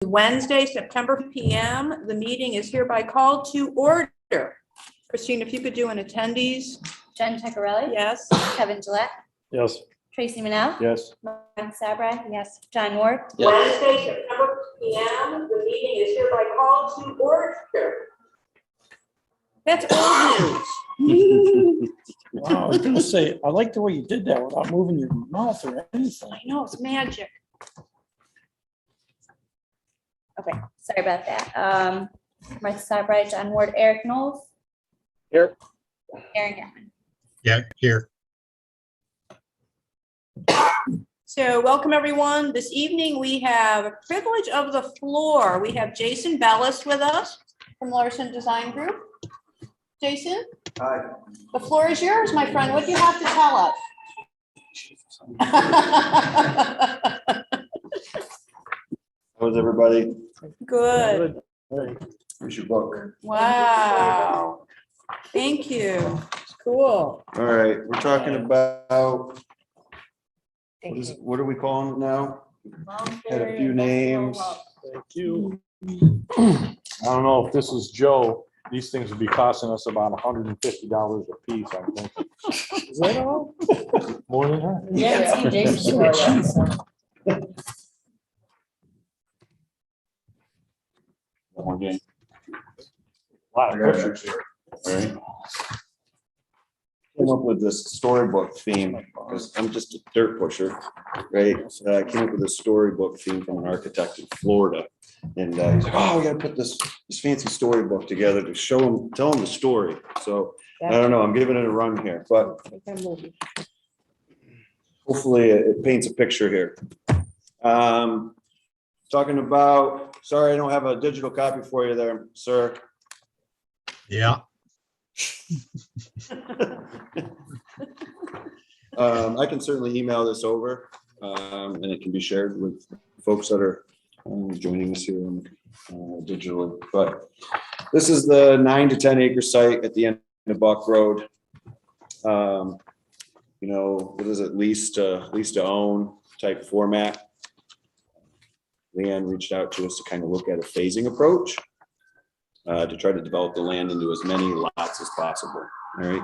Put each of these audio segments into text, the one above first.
Wednesday, September p.m. The meeting is hereby called to order. Christine, if you could do an attendees. Jen Tecarelli? Yes. Kevin Gillette? Yes. Tracy Manell? Yes. Martin Sabra? Yes. John Ward? Yes. Wednesday, September p.m. The meeting is hereby called to order. That's old news. Wow, I was gonna say, I like the way you did that without moving your mouth or anything. I know, it's magic. Okay, sorry about that. Martin Sabra, John Ward, Eric Knowles? Here. Aaron Gavin? Yeah, here. So welcome, everyone. This evening, we have a privilege of the floor. We have Jason Bellis with us from Larson Design Group. Jason? Hi. The floor is yours, my friend. What do you have to tell us? How's everybody? Good. Here's your book. Wow. Thank you. Cool. All right, we're talking about, what are we calling it now? Had a few names. Thank you. I don't know if this is Joe. These things would be costing us about $150 a piece, I'm thinking. Is that all? More than that? Yeah, I've seen Jason before, yeah, so. One more game. A lot of pictures here. All right. Came up with this storybook theme because I'm just a dirt pusher, right? So I came up with a storybook theme from an architect in Florida. And he's like, oh, we gotta put this fancy storybook together to show him, tell him the story. So I don't know, I'm giving it a run here, but hopefully it paints a picture here. Talking about, sorry, I don't have a digital copy for you there, sir. Yeah. I can certainly email this over and it can be shared with folks that are joining us here digitally. But this is the 9 to 10 acre site at the end of Buck Road. You know, what is it, lease to own type format. Leanne reached out to us to kind of look at a phasing approach to try to develop the land into as many lots as possible. All right.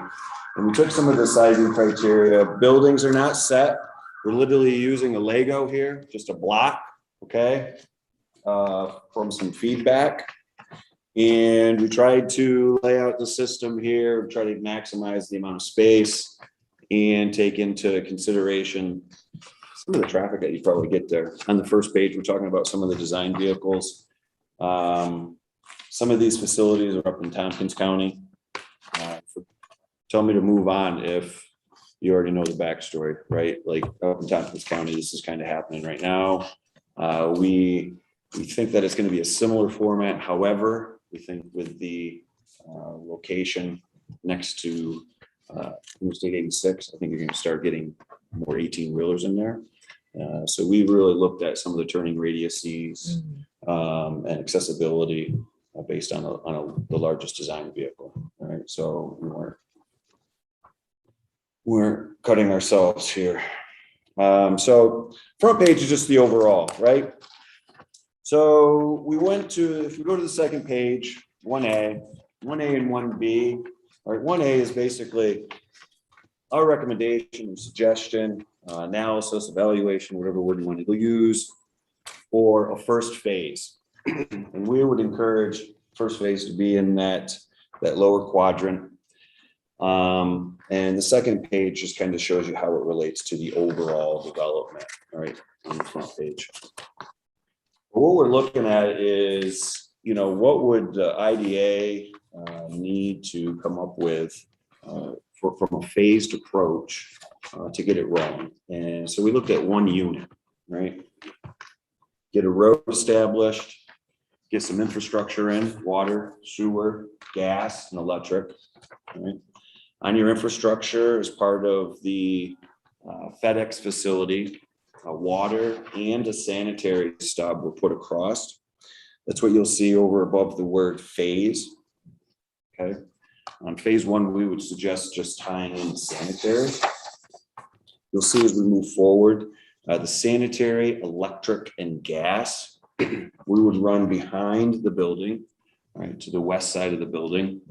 And we took some of the sizing criteria. Buildings are not set. We're literally using a Lego here, just a block, okay, from some feedback. And we tried to lay out the system here, try to maximize the amount of space and take into consideration some of the traffic that you probably get there. On the first page, we're talking about some of the design vehicles. Some of these facilities are up in Tompkins County. Tell me to move on if you already know the backstory, right? Like up in Tompkins County, this is kind of happening right now. We think that it's going to be a similar format. However, we think with the location next to Interstate 86, I think you're going to start getting more 18-wheelers in there. So we really looked at some of the turning radiuses and accessibility based on the largest design vehicle. All right, so we're cutting ourselves here. So front page is just the overall, right? So we went to, if we go to the second page, 1A and 1B. All right, 1A is basically our recommendation, suggestion, analysis, evaluation, whatever word you want to use, for a first phase. And we would encourage first phase to be in that lower quadrant. And the second page just kind of shows you how it relates to the overall development, all right, on the front page. What we're looking at is, you know, what would the IDA need to come up with from a phased approach to get it rolling. And so we looked at one unit, right? Get a road established, get some infrastructure in, water, sewer, gas, and electric, right? On your infrastructure, as part of the FedEx facility, water and a sanitary stub were put across. That's what you'll see over above the word phase. Okay. On phase 1, we would suggest just tying in sanitary. You'll see as we move forward, the sanitary, electric, and gas we would run behind the building, right, to the west side of the building.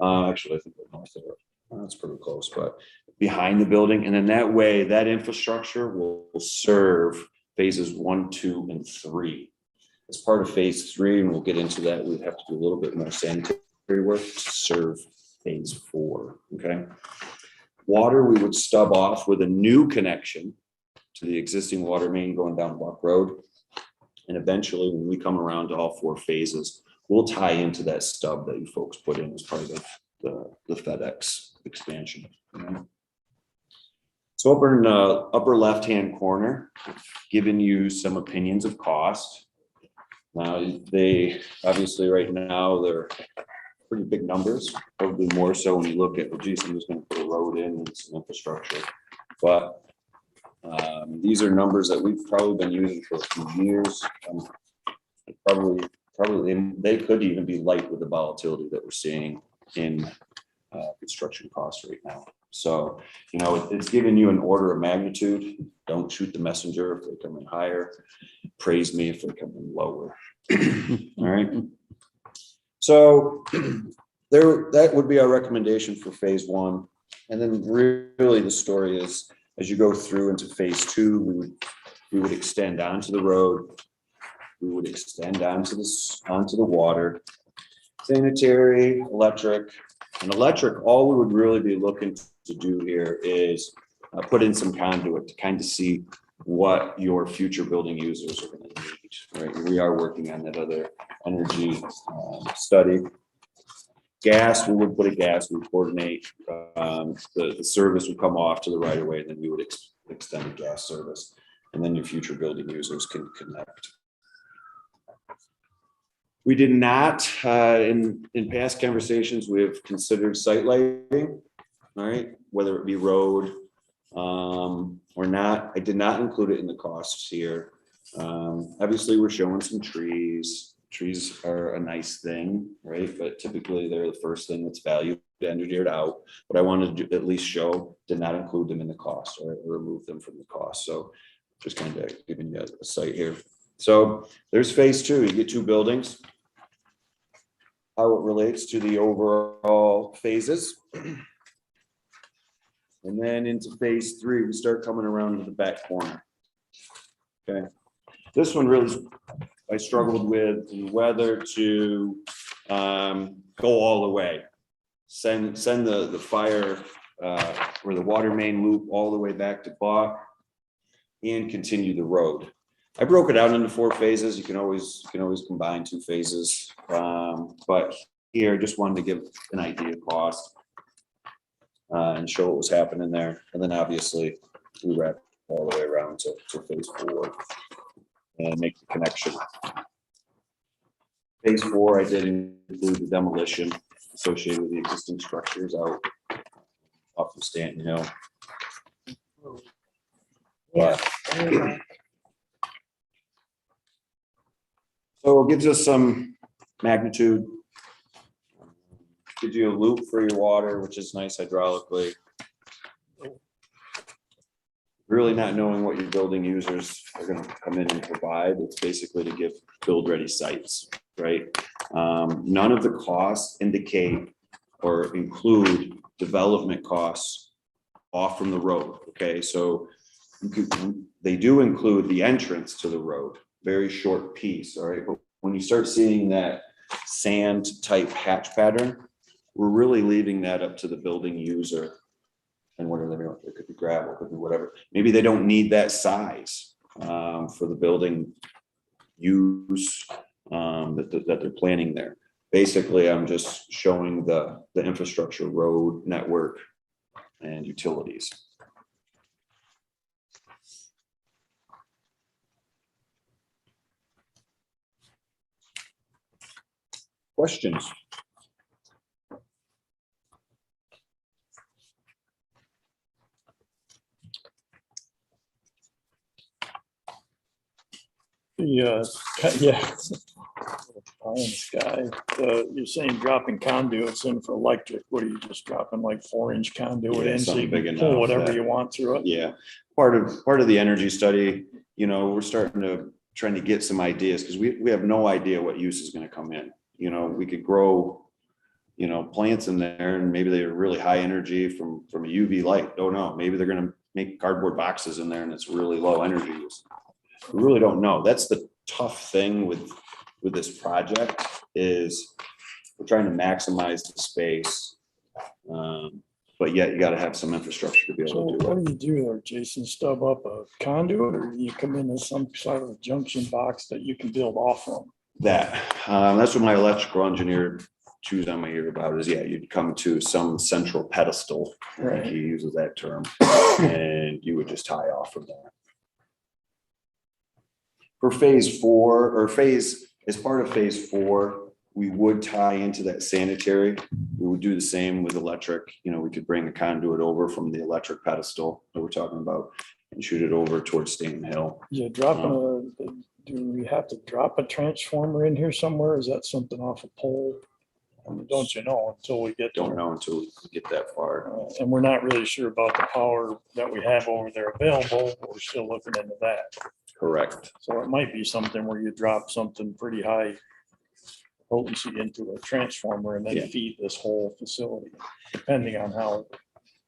Actually, I think we're north of it. That's pretty close, but behind the building. And then that way, that infrastructure will serve phases 1, 2, and 3. As part of phase 3, and we'll get into that, we'd have to do a little bit more sanitary work to serve phase 4, okay? Water, we would stub off with a new connection to the existing water main going down Buck Road. And eventually, when we come around to all 4 phases, we'll tie into that stub that you folks put in as part of the FedEx expansion. Okay? So up in the upper left-hand corner, giving you some opinions of cost. Now, they obviously right now, they're pretty big numbers, probably more so when you look at, well, geez, I'm just going to put a road in and some infrastructure. But these are numbers that we've probably been using for a few years. Probably they could even be light with the volatility that we're seeing in construction costs right now. So, you know, it's giving you an order of magnitude. Don't shoot the messenger if they come in higher. Praise me if they come in lower. All right. So that would be our recommendation for phase 1. And then really the story is, as you go through into phase 2, we would extend onto the road. We would extend onto the water, sanitary, electric. And electric, all we would really be looking to do here is put in some conduit to kind of see what your future building users are going to need, right? We are working on that other energy study. Gas, we would put a gas, we would coordinate, the service would come off to the right of way, and then we would extend the gas service, and then your future building users can connect. We did not, in past conversations, we have considered site lighting, all right, whether it be road or not. I did not include it in the costs here. Obviously, we're showing some trees. Trees are a nice thing, right? But typically, they're the first thing that's valued engineered out. But I wanted to at least show, did not include them in the cost or remove them from the cost. So just kind of giving you a site here. So there's phase 2. You get 2 buildings. How it relates to the overall phases. And then into phase 3, we start coming around to the back corner. Okay. This one really, I struggled with whether to go all the way. Send the fire or the water main loop all the way back to Buck and continue the road. I broke it out into 4 phases. You can always combine 2 phases. But here, just wanted to give an idea of cost and show what was happening there. And then obviously we wrap all the way around to phase 4 and make the connection. Phase 4, I did include the demolition associated with the existing structures out off of Stanton Hill. Yeah. So it gives us some magnitude. Gives you a loop for your water, which is nice hydraulically. Really not knowing what your building users are going to come in and provide. It's basically to give build-ready sites, right? None of the costs indicate or include development costs off from the road, okay? So they do include the entrance to the road, very short piece, all right? But when you start seeing that sand type hatch pattern, we're really leaving that up to the building user and whatever they want. It could be gravel, it could be whatever. Maybe they don't need that size for the building use that they're planning there. Basically, I'm just showing the infrastructure, road, network, and utilities. Questions? Yeah. Sky, you're saying dropping conduits in for electric. What are you just dropping, like 4-inch conduit Yeah, in so you something big can pull enough whatever that- you want through it? Yeah, part of the energy study, you know, we're starting to trying to get some ideas, because we have no idea what use is gonna come in. You know, we could grow, you know, plants in there, and maybe they're really high energy from a UV light, don't know. Maybe they're gonna make cardboard boxes in there and it's really low energy use. We really don't know. That's the tough thing with this project, is we're trying to maximize the space. But yet you gotta have some infrastructure to be So able to do what it. do you do there, Jason? Stub up a conduit, or you come in with some sort of junction box that you can build off from? That's what my electrical engineer chews on my ear about, is you'd come to some central pedestal, I think he uses that term, and you would just tie off from there. For phase 4, or as part of phase 4, we would tie into that sanitary. We would do the same with electric. You know, we could bring a conduit over from the electric pedestal that we're talking about and shoot it over towards Stanton Hill. Yeah, do we have to drop a transformer in here somewhere? Is that something off a pole? I mean, don't you know until we get. Don't know until we get that far. And we're not really sure about the power that we have over there available. We're still looking into that. Correct. So it might be something where you drop something pretty high potency into a transformer and then Yeah. feed this whole facility, depending on how.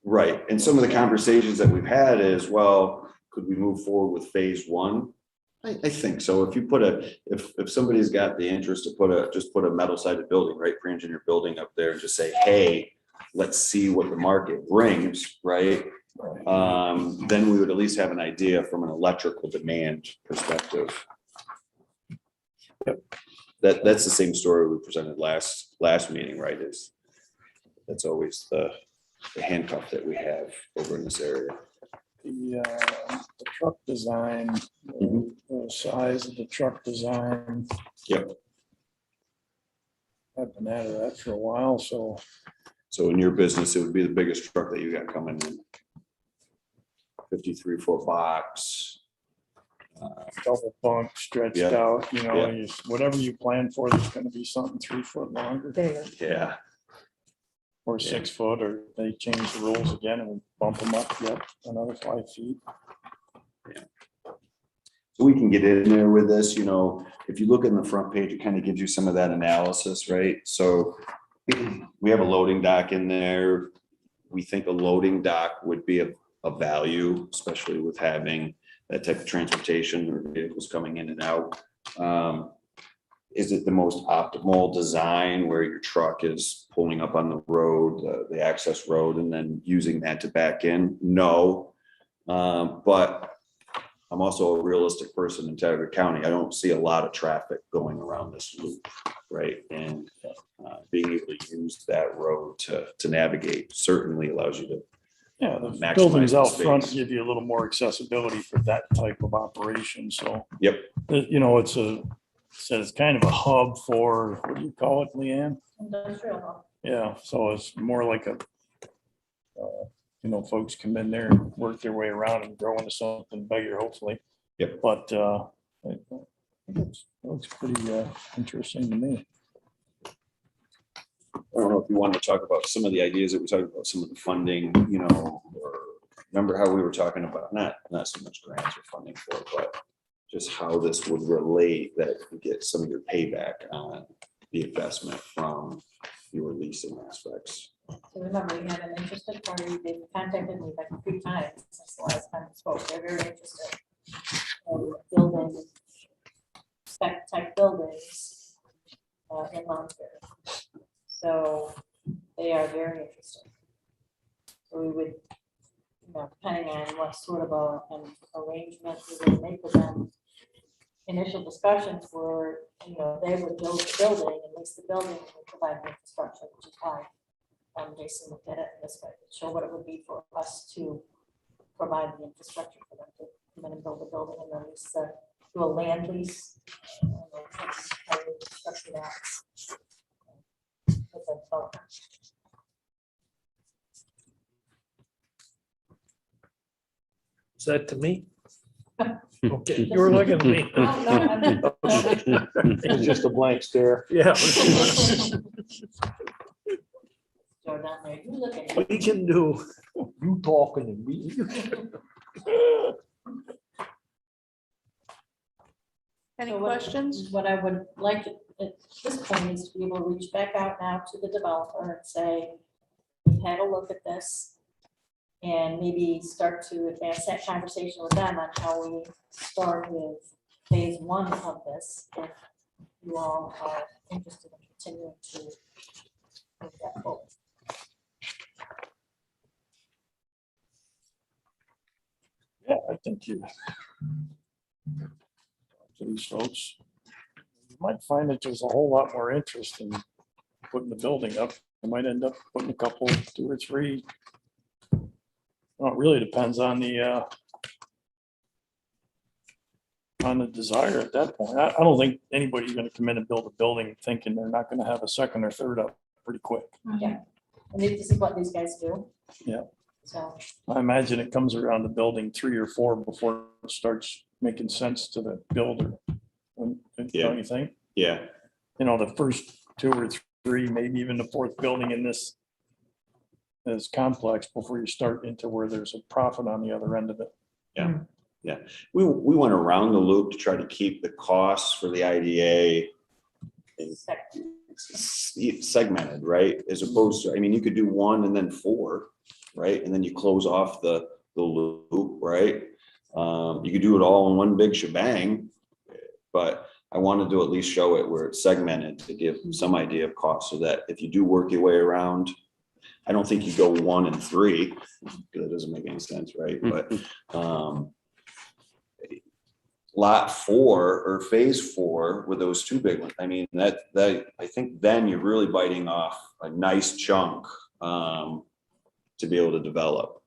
Right. And some of the conversations that we've had is, well, could we move forward with phase 1? I think so. If you put if somebody's got the interest to just put a metal sided building, right, pre-engineered building up there, and just say, hey, let's see what the market brings, right? Then we would at least have an idea from an electrical demand perspective. Yep. That's the same story we presented last meeting, right? That's always the handcuff that we have over in this area. The truck design, the size of the truck design. Yep. I've been out of that for a while, so. So in your business, it would be the biggest truck that you got coming in. 53-foot box. Double bunk stretched Yeah. out, you know, Yeah. whatever you plan for, there's gonna be something 3 foot longer. Yeah. Or Yeah. 6 foot, or they change the rules again and bump them up yet another 5 feet. So we can get in there with this, you know, if you look in the front page, it kind of gives you some of that analysis, right? So we have a loading dock in there. We think a loading dock would be a value, especially with having that type of transportation or vehicles coming in and out. Is it the most optimal design where your truck is pulling up on the road, the access road, and then using that to back in? No. But I'm also a realistic person in Tioga County. I don't see a lot of traffic going around this loop, right? And being able to use that road to navigate certainly allows you to. Yeah, the Maximize buildings the out front space. give you a little more accessibility for that type of operation, so. Yep. You know, it's kind of a hub for, what do you call it, Leanne? Industrial. Yeah, so it's more like a, you know, folks come in there and work their way around and grow into something bigger, hopefully. Yep. But it looks pretty interesting to me. I don't know if you wanted to talk about some of the ideas that we talked about, some of the funding, you know, or remember how we were talking about, not so much grants or funding for it, but just how this would relate, that you get some of your payback on the investment from your leasing aspects. So remember, we had an interested party, they contacted me like 3 times since the last time we spoke, they're very interested in building spec type buildings in Montclair. So they are very interested. So we would, you know, depending on what sort of an arrangement we would make with them. Initial discussions were, you know, they would build the building, and lease the building, and we provide the infrastructure, which is why Jason looked at it this way, to show what it would be for us to provide the infrastructure for them to come in and build a building and then lease, do a land lease. That's how we would structure that with the developer. Is that to me? Okay, you were looking at me. No, no, It's just a blank stare. Yeah. Joe down there, you look at We can do. You talking to me? Any So what- questions? What I would like at this point is to be able to reach back out now to the developer and say, we've had a look at this. And maybe start to advance that conversation with them on how we start with phase one of this. If you all are interested in continuing to move that forward. Yeah, I think you. To these folks. You might find that there's a whole lot more interest in putting the building up. You might end up putting a couple, 2 or 3. Well, it really depends on the desire at that point. I don't think anybody's gonna come in and build a building thinking they're not gonna have a second or third up pretty quick. Yeah, and this is what these guys do. Yeah. So, I imagine it comes around the building 3 or 4 before it starts making sense to the builder. Don't you think? Yeah, You know, the first 2 or 3, maybe even the 4th building in this complex before you start into where there's a profit on the other end of it. we went around the loop to try to keep the costs for the IDA segmented, right? As opposed to, I mean, you could do 1 and then 4, right? And then you close off the loop, right? You could do it all in one big shebang, but I wanted to at least show it where it's segmented to give some idea of cost so that if you do work your way around, I don't think you go 1 and 3, because it doesn't make any sense, right? But lot 4 or phase 4 with those 2 big ones, I mean, that I think then you're really biting off a nice chunk to be able to develop.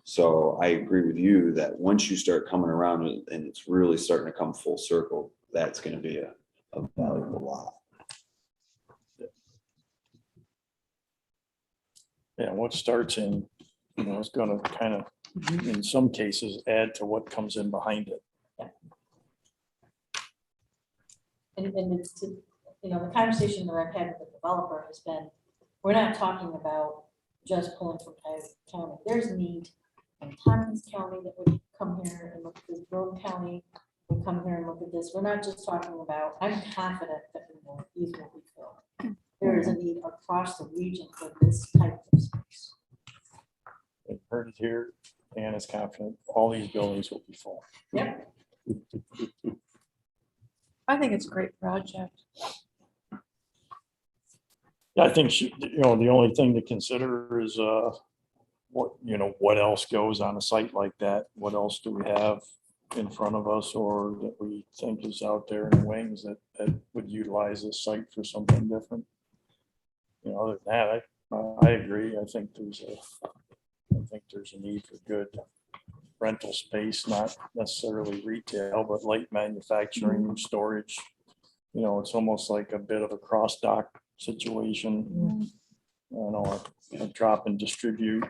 So I agree with you that once you start coming around and it's really starting to come full circle, that's going to be a valuable lot. Yeah, what starts in, is gonna kind of, in some cases, add to what comes in behind it. and it's to, the conversation that I've had with the developer has been, we're not talking about just pulling from Tioga County. There's a need in Tompkins County that would come here and look at this, Rome County would come here and look at this. We're not just talking about, I'm confident that these will be filled. There is a need across the region for this type of space. I've heard it here, and is confident all these buildings will be full. Yep. I think it's a great project. Yeah, I think, the only thing to consider is, what else goes on a site like that? What else do we have in front of us or that we think is out there in the wings that would utilize this site for something different? Other than that, I agree. I think there's a need for good rental space, not necessarily retail, but light manufacturing, storage. It's almost like a bit of a cross dock situation. A drop and distribute.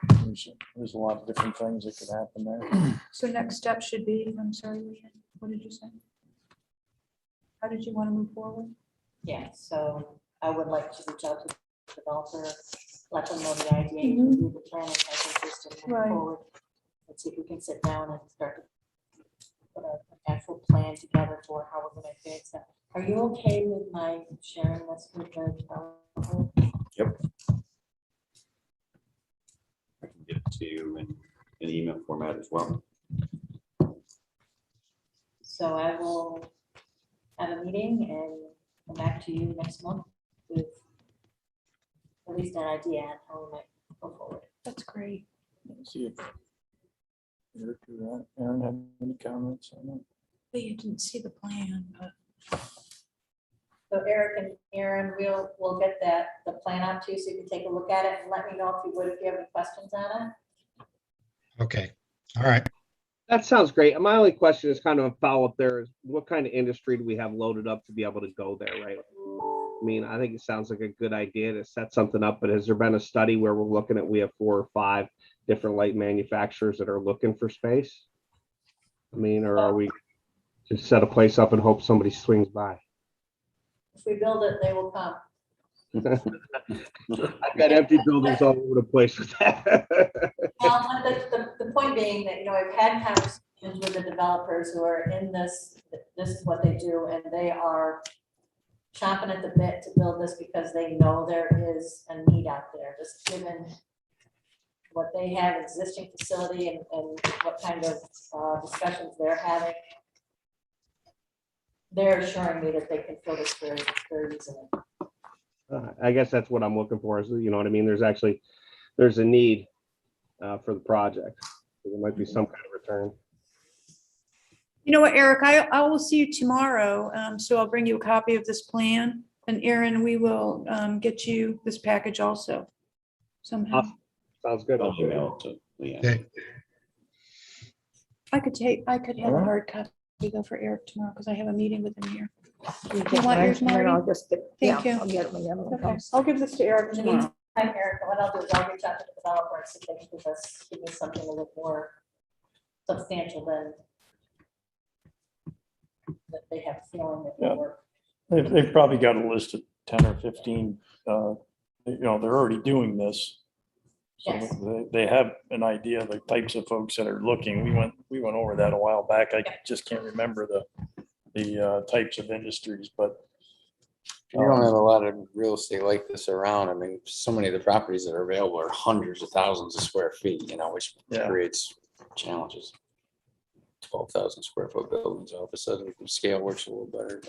There's a lot of different things that could happen there. So next step should be, I'm sorry, Leanne, what did you say? How did you want to move forward? Yeah, so I would like to reach out to the developer, let them know the idea, do the planning, has interest in moving Right. forward. Let's see if we can sit down and start to put an actual plan together for how we're gonna advance that. Are you okay with my sharing this with the developer? Yep. I can get it to you in an email format as well. So I will have a meeting and come back to you next month with at least an idea on how we might go forward. That's great. Let's see if Eric or Aaron have any comments on that. But you didn't see the plan, but So Eric and Aaron, we'll get the plan out to you so you can take a look at it and let me know if you have any questions on it. Okay, all right. That sounds great. My only question is kind of a follow-up there is what kind of industry do we have loaded up to be able to go there, right? I mean, I think it sounds like a good idea to set something up, but has there been a study where we're looking at, we have 4 or 5 different light manufacturers that are looking for space? I mean, or are we just set a place up and hope somebody swings by? If we build it, they will come. I've got empty buildings all over the place with that. Well, the point being that, I've had conversations is with the developers who are in this, this is what they do, and they are chomping at the bit to build this because they know there is a need out there, just given what they have existing facility and what kind of discussions they're having. They're assuring me that they can fill this very, very easily. I guess that's what I'm looking for is, you know what I mean? There's a need for the project. There might be some kind of return. You know what, Eric, I will see you tomorrow, so I'll bring you a copy of this plan. And Aaron, we will get you this package also somehow. Awesome. Sounds good. I'll email it to Leanne. Okay. I could have a hard copy go for Eric tomorrow because I have a meeting with him here. You You want yours, Marty? I'll just get, yeah, Thank you. I'll get it when the other one Okay, comes. I'll give this to Eric In the tomorrow. meantime, Eric, what I'll do is I'll reach out to the developer and see if they can give me something a little more substantial than that they have a feeling that will Yeah. work. They've probably got a list of 10 or 15, they're already doing this. So Yes. they have an idea of the types of folks that are looking. We went over that a while back. I just can't remember the types of industries, but We don't have a lot of real estate like this around. I mean, so many of the properties that are available are hundreds of thousands of square feet, which Yeah. creates challenges. 12,000 square foot buildings, all of a sudden the scale works a little better.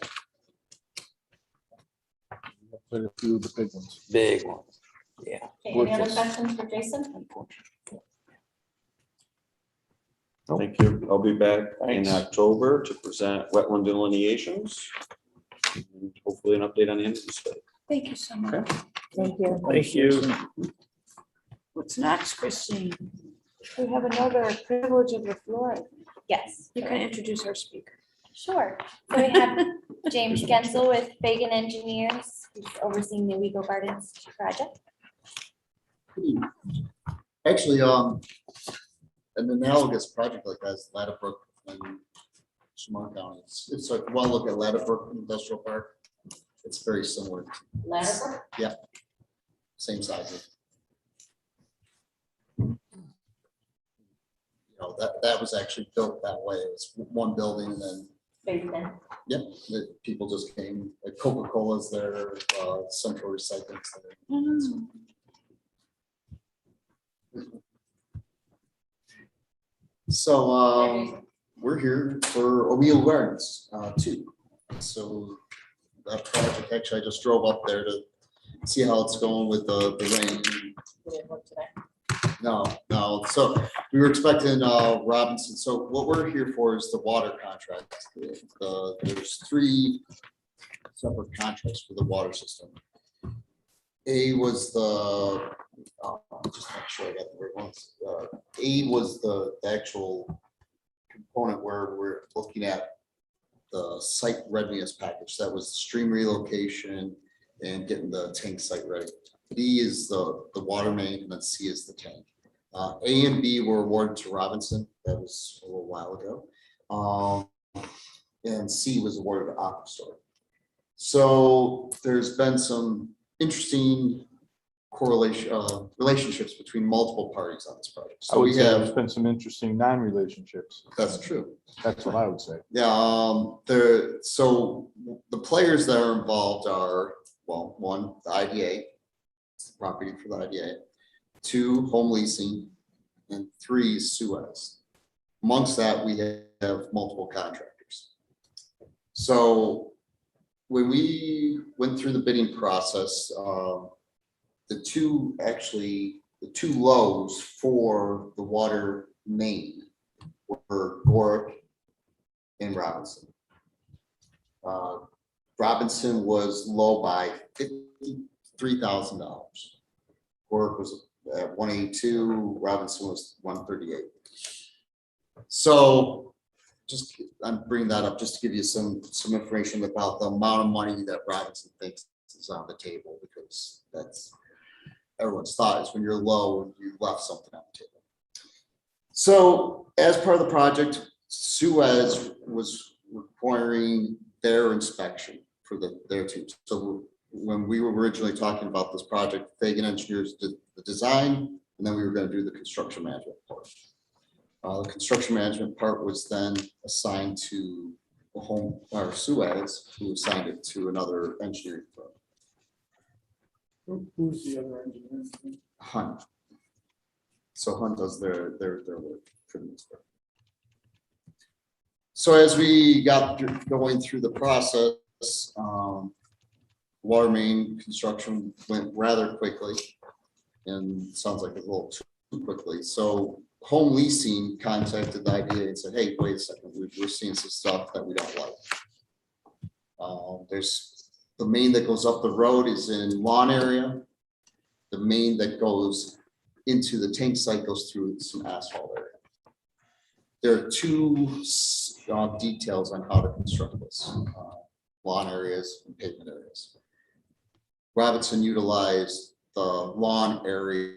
Quite a few of the big ones. Big one. Yeah. Okay, any other Worthless. questions for Jason? thank you. I'll be back in Thanks. October to present wetland delineations. And hopefully an update on the end of the study. Thank you so much. Thank you. Thank you. What's next, Christine? We have another privilege of the floor. Yes. You can introduce our speaker. Sure. So we have James Gensel with Fagan Engineers, who's overseeing the Wego Gardens project. Actually, an analogous project like that is Ladybrook in Chemung County. It's like, well, look at Ladybrook Industrial Park. It's very similar, Ladder? same size. You know, that was actually built that way. It's one building and then, Fagan. the people just came, like Coca-Cola's there, Central Recycling's there. Mm. So, we're here for O'Neill Gardens, too. So that project, actually, I just drove up there to see how it's going with the rain. We didn't work today. No, so we were expecting, Robinson, so what we're here for is the water contract. There's 3 separate contracts for the water system. A was the, just make sure I got the right ones. A was the actual component where we're looking at the site readiness package. That was stream relocation and getting the tank site ready. B is the water main, and then C is the tank. A and B were awarded to Robinson. That was a little while ago. And C was awarded to Aquastar. So there's been some interesting relationships between multiple parties on this project. I So would we say there's have, been some interesting non-relationships. that's true. That's what I would say. Yeah, so the players that are involved are, well, 1, the IDA, it's the property for the IDA, 2, home leasing, and 3, Suez. Amongst that, we have multiple contractors. So when we went through the bidding process, the two lows for the water main were Gorick and Robinson. Robinson was low by $53,000. Gorick was at 182, Robinson was 138. So I'm bringing that up just to give you some information about the amount of money that Robinson thinks is on the table, because that's everyone's thought is when you're low, you left something on the table. So as part of the project, Suez was requiring their inspection for their teams. So when we were originally talking about this project, Fagan Engineers did the design, and then we were going to do the construction management part. The construction management part was then assigned to the home, or Suez, who assigned it to another engineering firm, Who's the other engineer? Hunt. So Hunt does their work for the most part. So as we got going through the process, water main construction went rather quickly, and sounds like a little too quickly. So Home Leasing contacted the IDA and said, hey, wait a second, we're seeing some stuff that we don't like. There's the main that goes up the road is in lawn area. The main that goes into the tank site goes through some asphalt area. There are two details on how to construct this, lawn areas and pavement areas. Robinson utilized the lawn area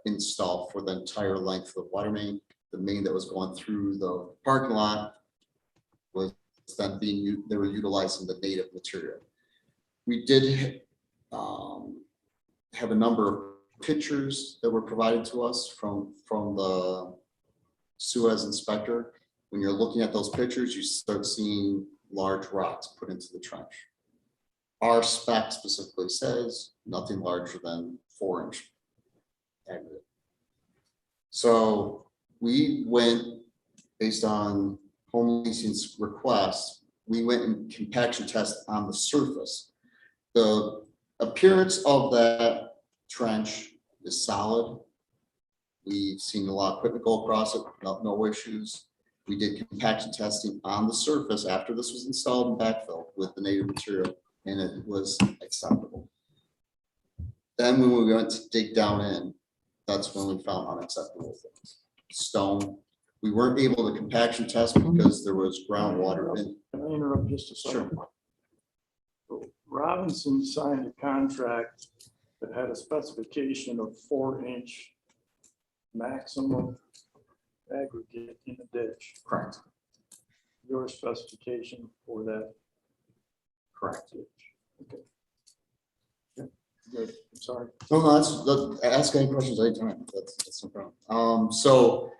install for the entire length of the water main. The main that was going through the parking lot was then being, they were utilizing the native material. We did have a number of pictures that were provided to us from the Suez inspector. When you're looking at those pictures, you start seeing large rocks put into the trench. Our spec specifically says nothing larger than 4-inch aggregate. So we went, based on Home Leasing's request, we went and compaction test on the surface. The appearance of that trench is solid. We've seen a lot of equipment go across it, no issues. We did compaction testing on the surface after this was installed and backfilled with the native material, and it was acceptable. Then when we went to dig down in, that's when we found unacceptable things. Stone. We weren't able to compaction test because there was groundwater in. Can I interrupt just a second? So Robinson signed a contract that had a specification of 4-inch maximum aggregate in the ditch. Correct. Your specification for that Correct. ditch. Okay. Yeah, good. I'm sorry. No, ask any questions anytime. That's no problem. So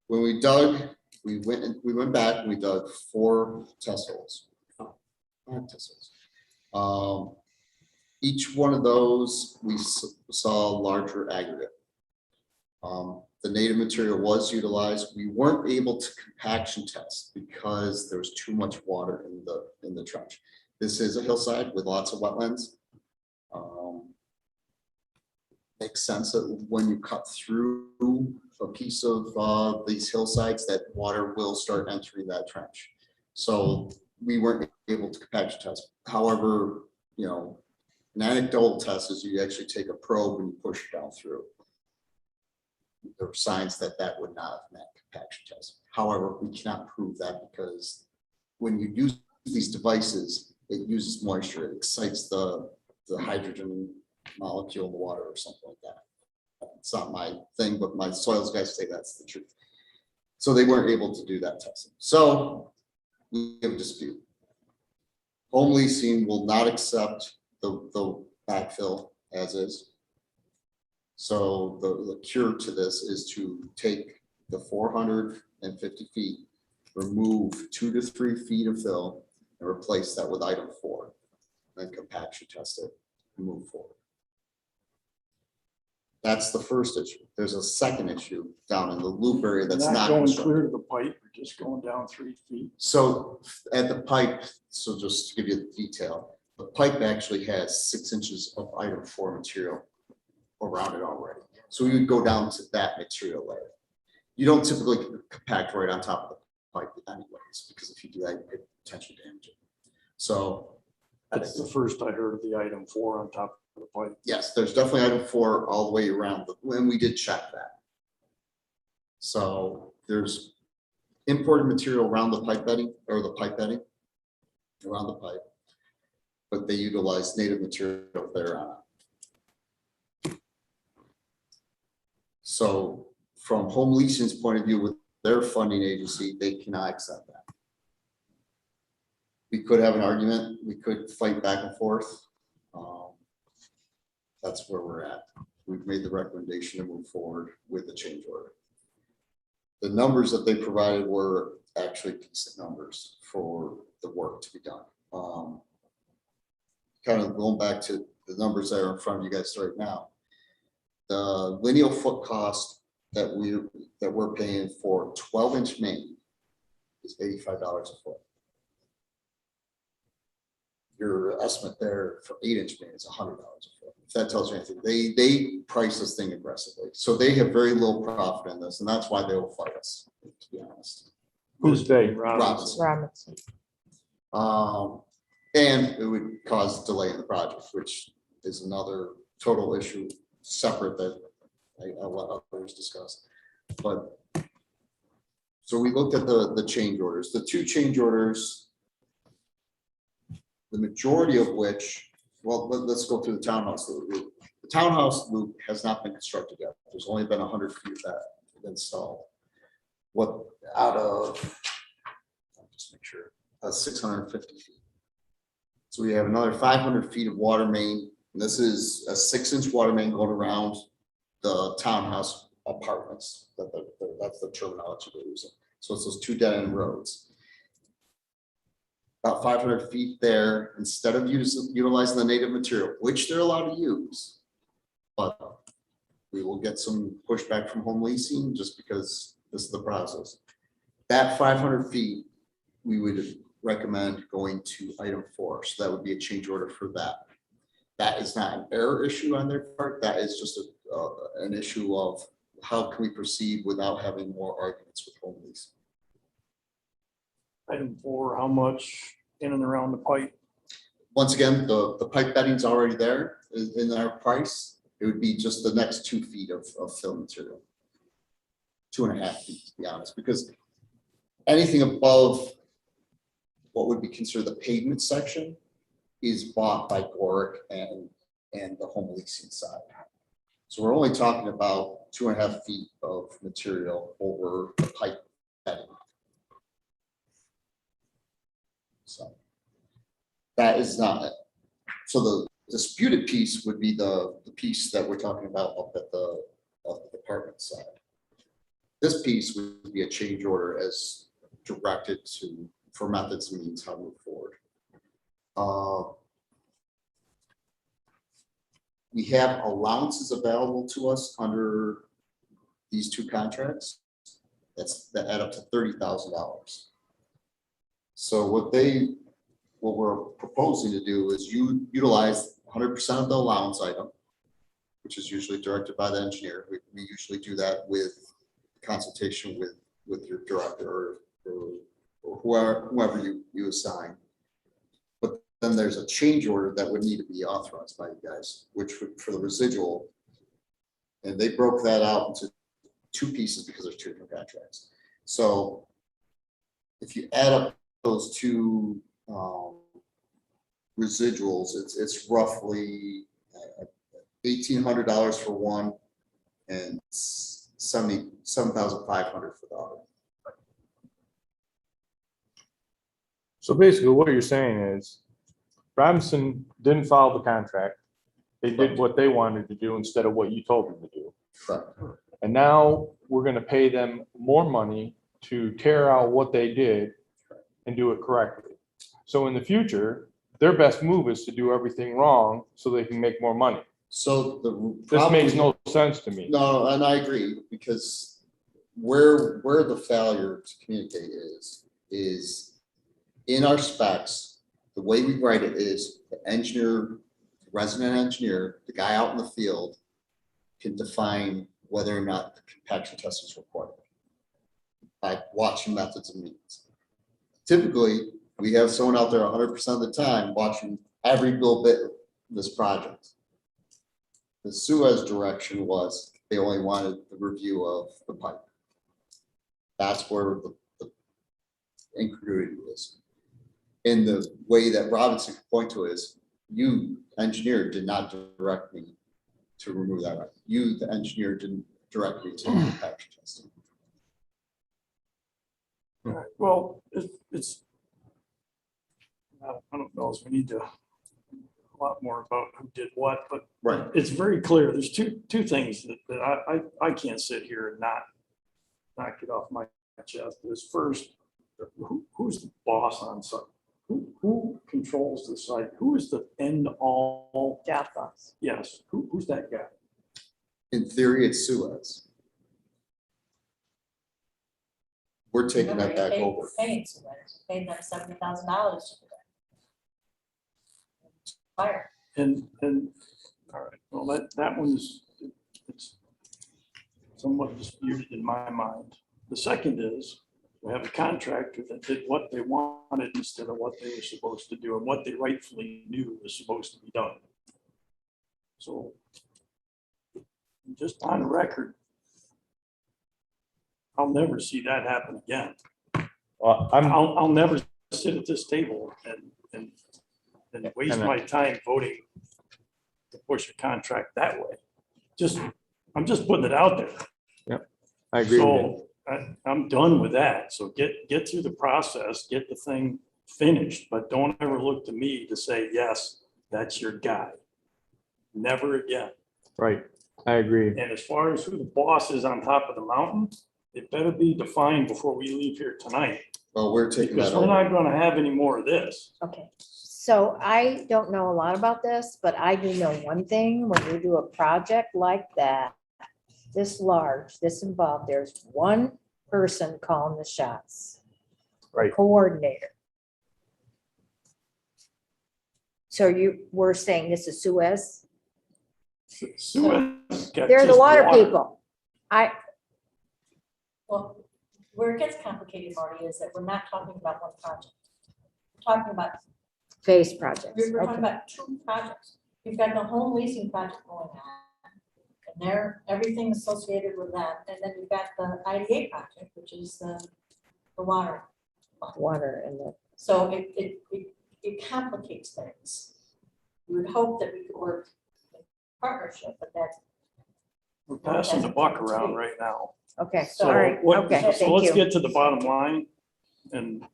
when we dug, we went back and we dug 4 test holes. 5 test holes. Each one of those we saw larger aggregate. The native material was utilized. We weren't able to compaction test because there was too much water in the trench. This is a hillside with lots of wetlands. Makes sense that when you cut through a piece of these hillsides, that water will start entering that trench. So we weren't able to compaction test. However, you know, an anecdotal test is you actually take a probe and you push it down through. There were signs that that would not have met compaction test. However, we cannot prove that because when you use these devices, it uses moisture. It excites the hydrogen molecule in the water or something like that. It's not my thing, but my soils guys say that's the truth. So they weren't able to do that testing. So we have a dispute. Home Leasing will not accept the backfill as is. So the cure to this is to take the 450 feet, remove 2 to 3 feet of fill, and replace that with item 4. Then compaction test it and move forward. That's the first issue. There's a second issue down in the loop area that's not going constructed. clear to the pipe, or just going down 3 feet. So at the pipe, so just to give you the detail, the pipe actually has 6 inches of item 4 material around it already. So we would go down to that material layer. You don't typically compact right on top of the pipe anyways, because if you do that, you could potentially damage it. So That's the first I heard of the item 4 on top of the pipe. yes, there's definitely item 4 all the way around, when we did check that. So there's imported material around the pipe bedding, or the pipe bedding around the pipe, but they utilize native material there on it. So from Home Leasing's point of view, with their funding agency, they cannot accept that. We could have an argument, we could fight back and forth. That's where we're at. We've made the recommendation to move forward with the change order. The numbers that they provided were actually decent numbers for the work to be done. Kind of going back to the numbers that are in front of you guys right now. The lineal foot cost that we're paying for 12-inch main is $85 a foot. Your estimate there for 8-inch main is $100 a foot. If that tells you anything, they price this thing aggressively. So they have very low profit in this, and that's why they will fight us, to be honest. Who's they? Robinson. Robinson. And it would cause delay in the project, which is another total issue separate that I'll let others discuss. But so we looked at the change orders, the 2 change orders, the majority of which, well, let's go through the townhouse loop. The townhouse loop has not been constructed yet. There's only been 100 feet of that installed. What out of, I'll just make sure, 650 feet. So we have another 500 feet of water main. And this is a 6-inch water main going around the townhouse apartments. That's the terminology we're using. So it's those 2 dead-end roads. About 500 feet there, instead of utilizing the native material, which they're allowed to use. But we will get some pushback from home leasing just because this is the process. That 500 feet, we would recommend going to item 4. So that would be a change order for that. That is not an error issue on their part. That is just an issue of how can we proceed without having more arguments with home leasing. Item 4, how much in and around the pipe? Once again, the pipe bedding's already there in our price. It would be just the next 2 feet of fill material. 2.5 feet, to be honest, because anything above what would be considered the pavement section is bought by Gorick and the home leasing side. So we're only talking about 2.5 feet of material over the pipe bedding. So that is not it. So the disputed piece would be the piece that we're talking about up at the department side. This piece would be a change order as directed for methods and means how to move forward. We have allowances available to us under these 2 contracts. That add up to $30,000. So what we're proposing to do is utilize 100% of the allowance item, which is usually directed by the engineer. We usually do that with consultation with your director or whoever you assign. But then there's a change order that would need to be authorized by you guys, which for the residual. And they broke that out into 2 pieces because there's 2 different contracts. So if you add up those 2 residuals, it's roughly $1,800 for one and $77,500 for the other. So basically what you're saying is Robinson didn't follow the contract. They did what they wanted to do instead of what you told them to do. Correct. And now we're going to pay them more money to tear out what they did and do it correctly. So in the future, their best move is to do everything wrong so they can make more money. So This makes no sense to me. No, and I agree, because where the failure to communicate is in our specs. The way we write it is the engineer, resident engineer, the guy out in the field can define whether or not the compaction test is required by watching methods and means. Typically, we have someone out there 100% of the time watching every little bit of this project. The Suez direction was they only wanted the review of the pipe. That's where the incongruity is. And the way that Robinson could point to is, you, engineer, did not direct me to remove that. Right. You, the engineer, didn't direct me to compaction testing. All right, well, it's, I don't know if we need to a lot more about who did what, but Right. it's very clear. There's two things that I can't sit here and not knock it off my chest is first, who's the boss on site? Who controls the site? Who is the end all? Job boss. Yes, who's that guy? In theory, it's Suez. We're taking that back over. Paying them $70,000 to do that. Fire. And, all right, well, that one's, it's somewhat disputed in my mind. The second is, we have a contractor that did what they wanted instead of what they were supposed to do and what they rightfully knew was supposed to be done. So, just on the record, I'll never see that happen again. Well, I'll never sit at this table and waste And, my time voting to push a contract that way. I'm just putting it out there. I agree with you. So I'm done with that. So get through the process, get the thing finished, but don't ever look to me to say, yes, that's your guy. Never again. Right, I agree. And as far as who the boss is on top of the mountain, it better be defined before we leave here tonight. Well, we're taking Because that we're over. not gonna have any more of this. Okay, so I don't know a lot about this, but I do know one thing, when you do a project like that, this large, this involved, there's one person calling the shots. Right. Coordinator. So you were saying this is Suez? Suez got They're the just water people. Well, where it gets complicated, Marty, is that we're not talking about one project. We're talking about, Phase projects. we're talking Okay. about two projects. You've got the home leasing project going on. And there, everything associated with that. And then you've got the IDA project, which is the water. Water and the, So it complicates things. We would hope that we could work in partnership, but that's. We're passing the buck around right now. okay, So all right, what, okay, so thank let's you. get to the bottom line and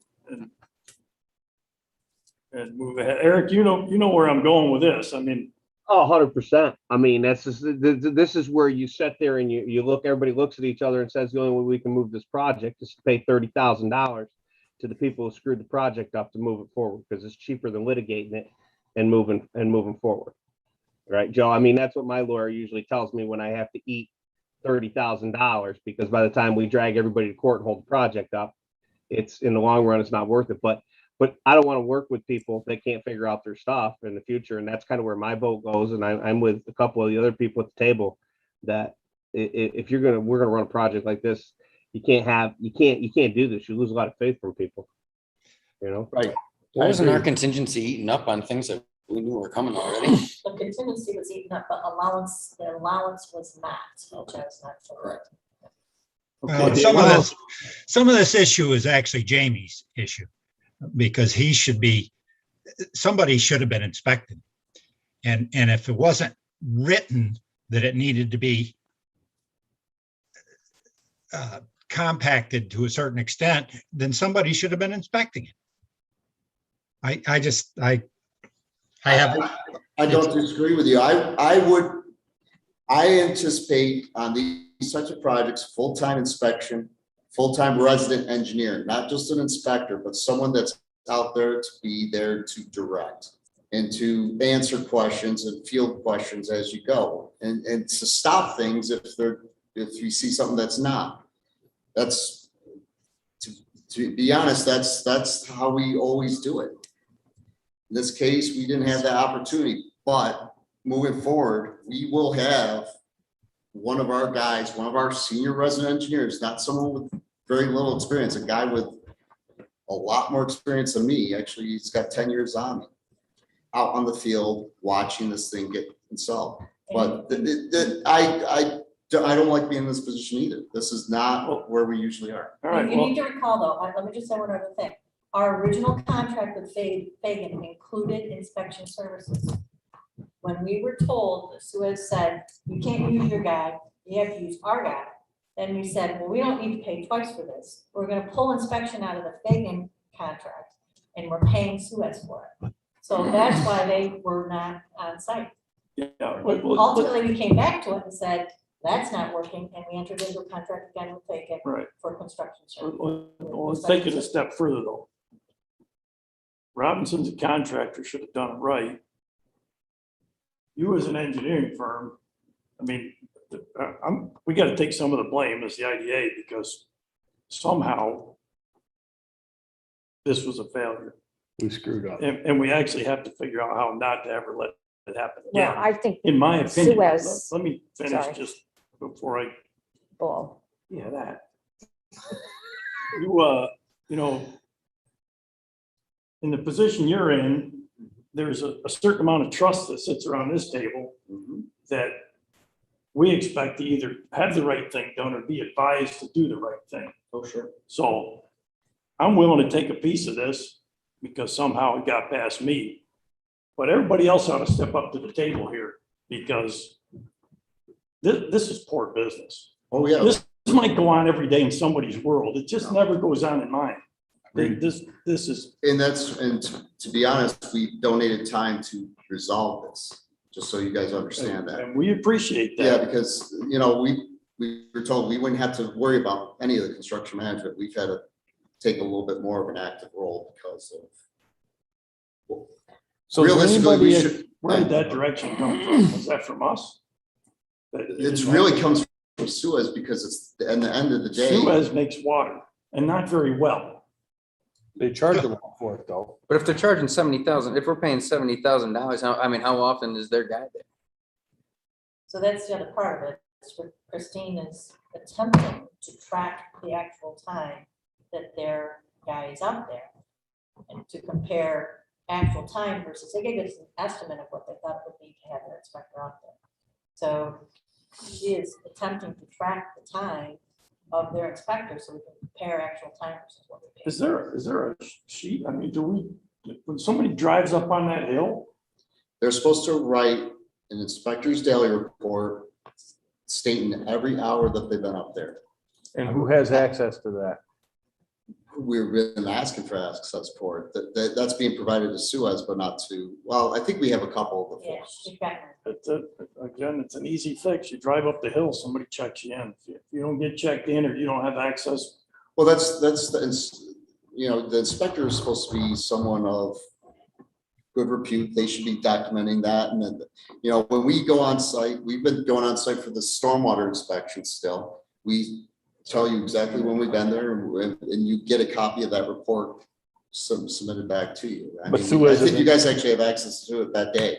move ahead. Eric, you know where I'm going with this. I mean, Oh, 100%. I mean, that's just, this is where you sit there and you look, everybody looks at each other and says, the only way we can move this project is to pay $30,000 to the people who screwed the project up to move it forward, because it's cheaper than litigating it and moving forward. Right, Joe? I mean, that's what my lawyer usually tells me when I have to eat $30,000, because by the time we drag everybody to court and hold the project up, it's in the long run, it's not worth it. But I don't want to work with people that can't figure out their stuff in the future. And that's kind of where my vote goes. And I'm with a couple of the other people at the table that if we're going to run a project like this, you can't do this. You lose a lot of faith from people, you know? Right. Wasn't our contingency eaten up on things that we knew were coming already? The contingency was eaten up, but the allowance was not, which I was not correct. Well, some of this issue is actually Jamie's issue, because somebody should have been inspected. And if it wasn't written that it needed to be compacted to a certain extent, then somebody should have been inspecting it. I don't disagree with you. I anticipate on these types of projects, full-time inspection, full-time resident engineer, not just an inspector, but someone that's out there to be there to direct and to answer questions and field questions as you go, and to stop things if you see something that's not. That's, to be honest, that's how we always do it. In this case, we didn't have that opportunity, but moving forward, we will have one of our guys, one of our senior resident engineers, not someone with very little experience, a guy with a lot more experience than me. Actually, he's got 10 years on me, out on the field, watching this thing get installed. But I don't like being in this position either. This is not where we usually are. all right, You well, need to recall though, let me just say one other thing. Our original contract with Fagan included inspection services. When we were told, Suez said, you can't use your guy, you have to use our guy. Then we said, well, we don't need to pay twice for this. We're gonna pull inspection out of the Fagan contract and we're paying Suez for it. So that's why they were not on site. yeah, Ultimately, we came back to it and said, That's not working, and we entered into a contract again with Fagan Right. for construction service. Well, let's take it a step further though. Robinson's a contractor, should have done it right. You as an engineering firm, I mean, we gotta take some of the blame as the IDA because somehow this was a failure. We screwed up. And we actually have to figure out how not to ever let it happen Well, again. I think. In my opinion, Suez let me finish Sorry. just before I, blow. yeah, that. You know, in the position you're in, there's a certain amount of trust that sits around this table that we expect to either have the right thing done or be advised to do the right thing. Oh, sure. So I'm willing to take a piece of this because somehow it got past me. But everybody else ought to step up to the table here because this is poor business. Oh, yeah. This might go on every day in somebody's world. It just never goes on in mine. This is, And to be honest, we donated time to resolve this, just so you guys understand that. and we appreciate Yeah, that. because, we were told we wouldn't have to worry about any of the construction management. We've had to take a little bit more of an active role because of. So is there Realistically, we anybody- should. Where did that direction come from? Was that from us? It's really comes from Suez because it's, at the end of the day. Suez makes water and not very well. They charge them for it though. But if they're charging 70,000, if we're paying $70,000, how often is their guy there? So that's the other part of it. It's what Christine is attempting to track the actual time that their guy is out there and to compare actual time versus, they gave us an estimate of what they thought it would be to have their inspector out there. So she is attempting to track the time of their inspector so we can compare actual time versus what we pay. Is there a sheet? I mean, when somebody drives up on that hill, They're supposed to write an inspector's daily report stating every hour that they've been up there. And who has access to that? We've been asking for access for it. That's being provided to Suez, but not to, well, I think we have a couple of the Yeah, folks. she's got again, it's an easy fix. You drive up the hill, somebody checks you in. If you don't get checked in or you don't have access, Well, that's the inspector is supposed to be someone of good repute. They should be documenting that. And then, when we go on site, we've been going on site for the stormwater inspection still. We tell you exactly when we've been there and you get a copy of that report submitted back to you. I But mean, I Suez think you isn't- guys actually have access to it that day.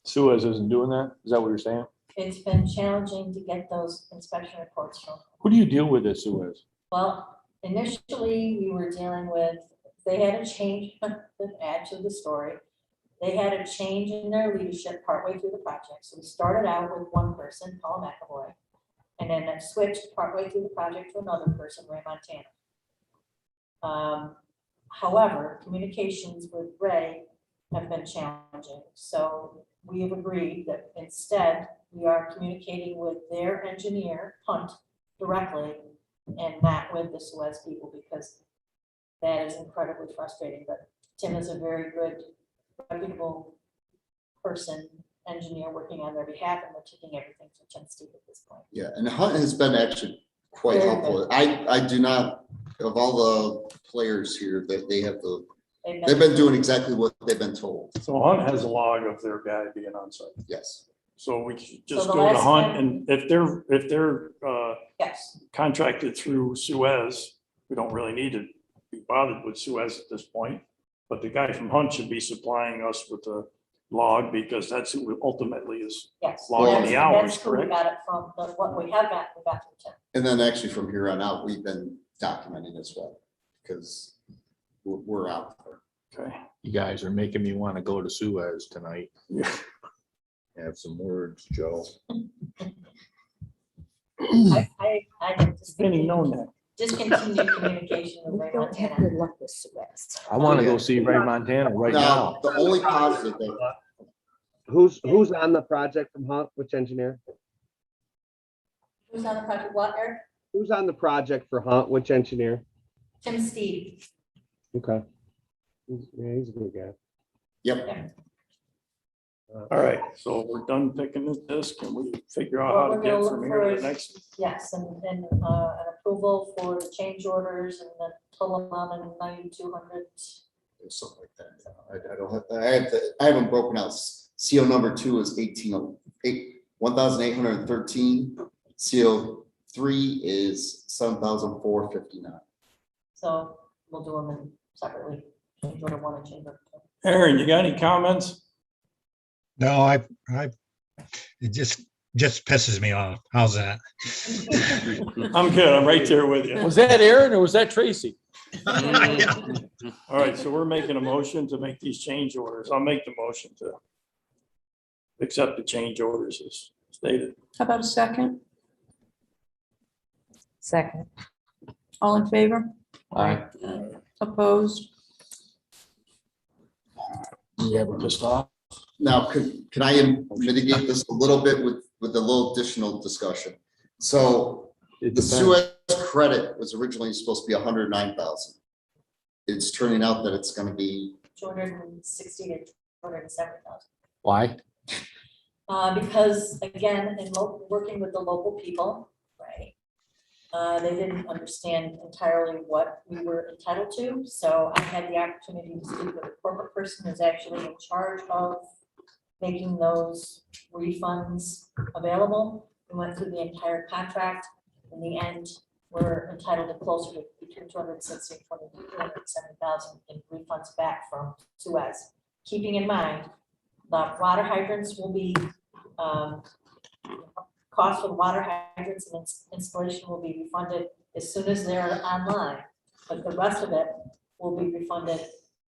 Suez isn't doing that? Is that what you're saying? It's been challenging to get those inspection reports from. Who do you deal with at Suez? Well, initially, we were dealing with, they had a change, to add to the story. They had a change in their leadership partway through the project. So we started out with one person, Paul McAvoy, and then it switched partway through the project to another person, Ray Montana. However, communications with Ray have been challenging. So we have agreed that instead, we are communicating with their engineer, Hunt, directly and not with the Suez people because that is incredibly frustrating. But Tim is a very good, reputable person, engineer working on their behalf, and we're taking everything to Tim Steve at this point. Yeah, and Hunt has been actually quite Very helpful. I do not, of all the players here, that They've they've been doing exactly what they've been told. so Hunt has a log of their guy being on site. Yes. So we should just So the go to last Hunt time- and if they're Yes, contracted through Suez, we don't really need to be bothered with Suez at this point. But the guy from Hunt should be supplying us with the log because that's who ultimately is. yes. Logging That's- the hours, that's who we correct? got it from, what we have got, we got from Tim. And then actually from here on out, we've been documenting as well, because we're out there. Okay. You guys are making me want to go to Suez tonight. Yeah. Have some words, Joe. I Any known that. discontinued communication with We Ray don't have Montana. good luck with Suez. I want to go see Ray Montana right now. The only positive thing, Who's on the project from Hunt? Which engineer? Who's on the project, what, Eric? Who's on the project for Hunt? Which engineer? Tim Steve. Okay. He's a good guy. yep, All right, so we're done picking this. Can we figure out how Well, to we're get gonna from look here to for- the next? Yes, and an approval for the change orders and the total amount of 9,200. Or something like that. I don't have, I haven't broken out. CO number 2 is 1,813. CO 3 is 7,459. So we'll do them in separately, change order 1 and change order 2. Aaron, you got any comments? No, it just pisses me off. How's that? I'm good. I'm right there with you. Was that Aaron or was that Tracy? All right, so we're making a motion to make these change orders. I'll make the motion to accept the change orders as stated. How about a second? Second. All in favor? Aye. Opposed? You ever pissed off? Now, can I mitigate this a little bit with a little additional discussion? So the Suez credit was originally supposed to be 109,000. It's turning out that it's going to be 260 to 270,000. Why? Because again, working with the local people, right? They didn't understand entirely what we were entitled to. So I had the opportunity to speak with a corporate person who's actually in charge of making those refunds available. We went through the entire contract. In the end, we're entitled to closer to between 260 and 270,000 in refunds back from Suez. Keeping in mind, the water hydrants will be, cost for the water hydrants and installation will be refunded as soon as they're online. But the rest of it will be refunded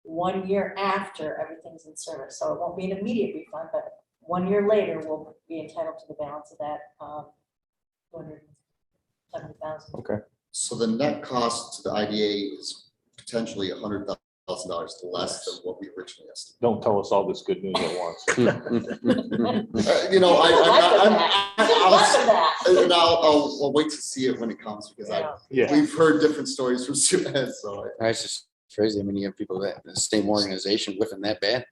1 year after everything's in service. So it won't be an immediate refund, but 1 year later, we'll be entitled to the balance of that 270,000. Okay. So the net cost to the IDA is potentially $100,000 less than what we originally estimated. Don't tell us all this good news at once. You know, Less of that. and I'll wait to see it when it comes because Yeah. we've heard different stories from Suez. So It's just crazy. I mean, you have people that the same organization whiffing that bad.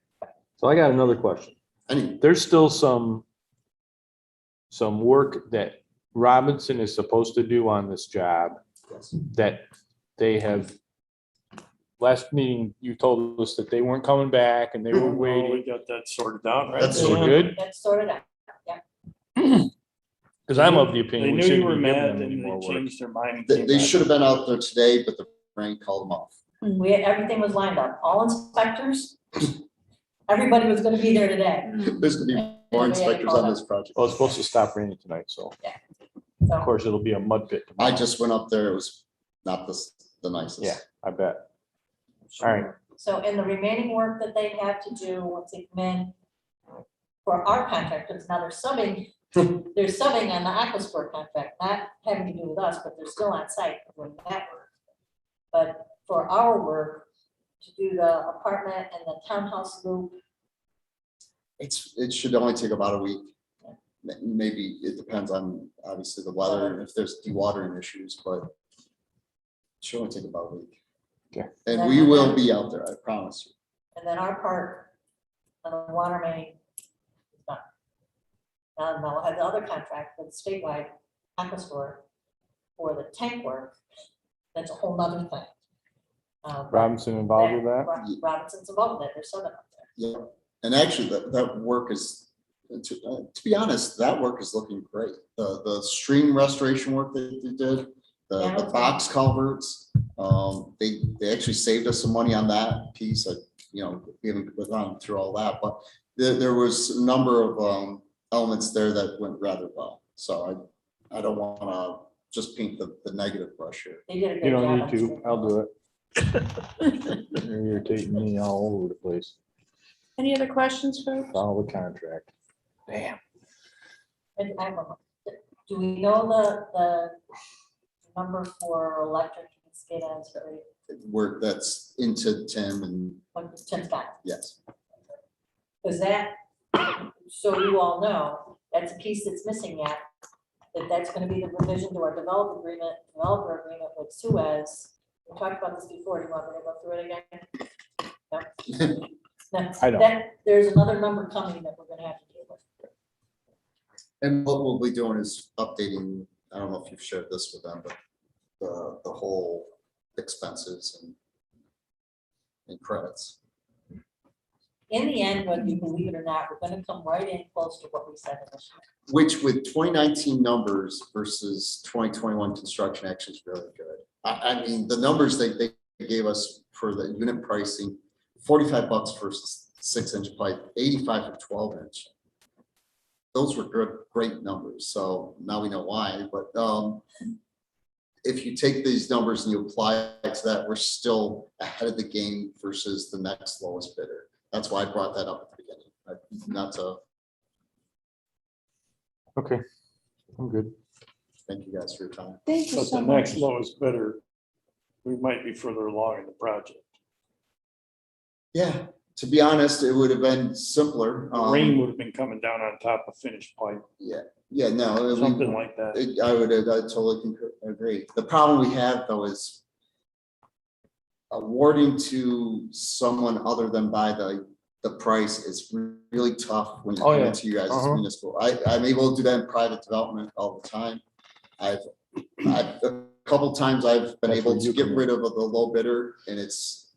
So I got another question. anyway, There's still some work that Robinson is supposed to do on this job yes. that they have. Last meeting, you told us that they weren't coming back and they were We waiting. got that sorted out, right? That's We're Dan? good? That's sorted out. Because I'm of the They opinion we knew you shouldn't were be giving mad them any and more they work. changed their mind. and They came back. should have been out there today, but the rain called them off. Everything was lined up. All inspectors, everybody was gonna be there today. There's gonna be more inspectors on this project. Well, it's supposed to stop raining tonight, so of So course it'll be a mud pit. I tomorrow. just went up there. It was not the nicest. Yeah, I bet. All right. So in the remaining work that they have to do, once they come in for our contractors, now they're subbing on the Aquascore contract, not having to do with us, but they're still on site doing that work. But for our work, to do the apartment and the townhouse loop, It should only take about a week. Maybe it depends on obviously the weather and if there's dewatering issues, but it should only take about a week. Okay. And we will be out there, I promise you. and then our part on the water main is done. Now we'll have the other contract with statewide Aquascore for the tank work. That's a whole nother thing. Robinson involved with that? Robinson's involved with it, they're subbing up there. Yeah, and actually that work is, to be honest, that work is looking great. The stream restoration work that they did, Yeah, the okay. box culverts, they actually saved us some money on that piece. We haven't gone through all that, but there was a number of elements there that went rather well. So I don't want to just paint the negative brush here. They did a You good job. don't on need to, street. I'll do it. You're irritating me all over the place. Any other questions, folks? Follow the contract. Damn. And I don't know, do we know the number for electric and SCADA and so Work that's into Tim and what Tim's got? yes. Because that, so you all know, that's a piece that's missing yet. That's gonna be the revision to our developer agreement with Suez. We talked about this before. Do you want me to go through it again? No? I know. There's another number coming that we're gonna have to deal with. And what we'll be doing is updating, I don't know if you've shared this with them, but the whole expenses and credits. In the end, whether you believe it or not, we're gonna come right in close to what we said initially. Which with 2019 numbers versus 2021 construction actually is really good. I mean, the numbers they gave us for the unit pricing, $45 for 6-inch pipe, 85 for 12-inch. Those were good, great numbers. So now we know why, but if you take these numbers and you apply it to that, we're still ahead of the game versus the next lowest bidder. That's why I brought that up at the beginning. Not to, Okay, I'm good. thank you guys for your time. Thank you But so the much. next lowest bidder, we might be further along in the project. Yeah, to be honest, it would have been simpler. The rain would have been coming down on top of finished pipe, Yeah, no. something like that. I totally agree. The problem we have though is awarding to someone other than by the price is really tough when you're Oh, coming yeah. to you guys as Uh-huh. municipal. I'm able to do that in private development all the time. I've a couple times I've been That's able where to you get come in. rid of the low bidder, and it's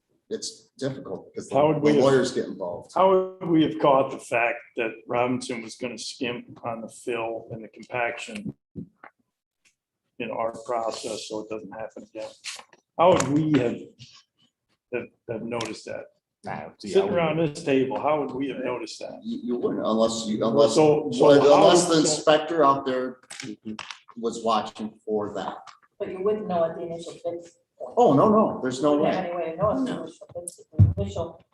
difficult because the How would we have- lawyers get involved. How would we have caught the fact that Robinson was gonna skimp on the fill and the compaction in our process, so it doesn't happen again? How would we have noticed that? Sitting around this table, how would we have noticed that? You wouldn't unless So the how- inspector out there was watching for that. But you wouldn't know at the initial bids. Oh, no, there's no You don't have way. any way to know at the initial bids. At the initial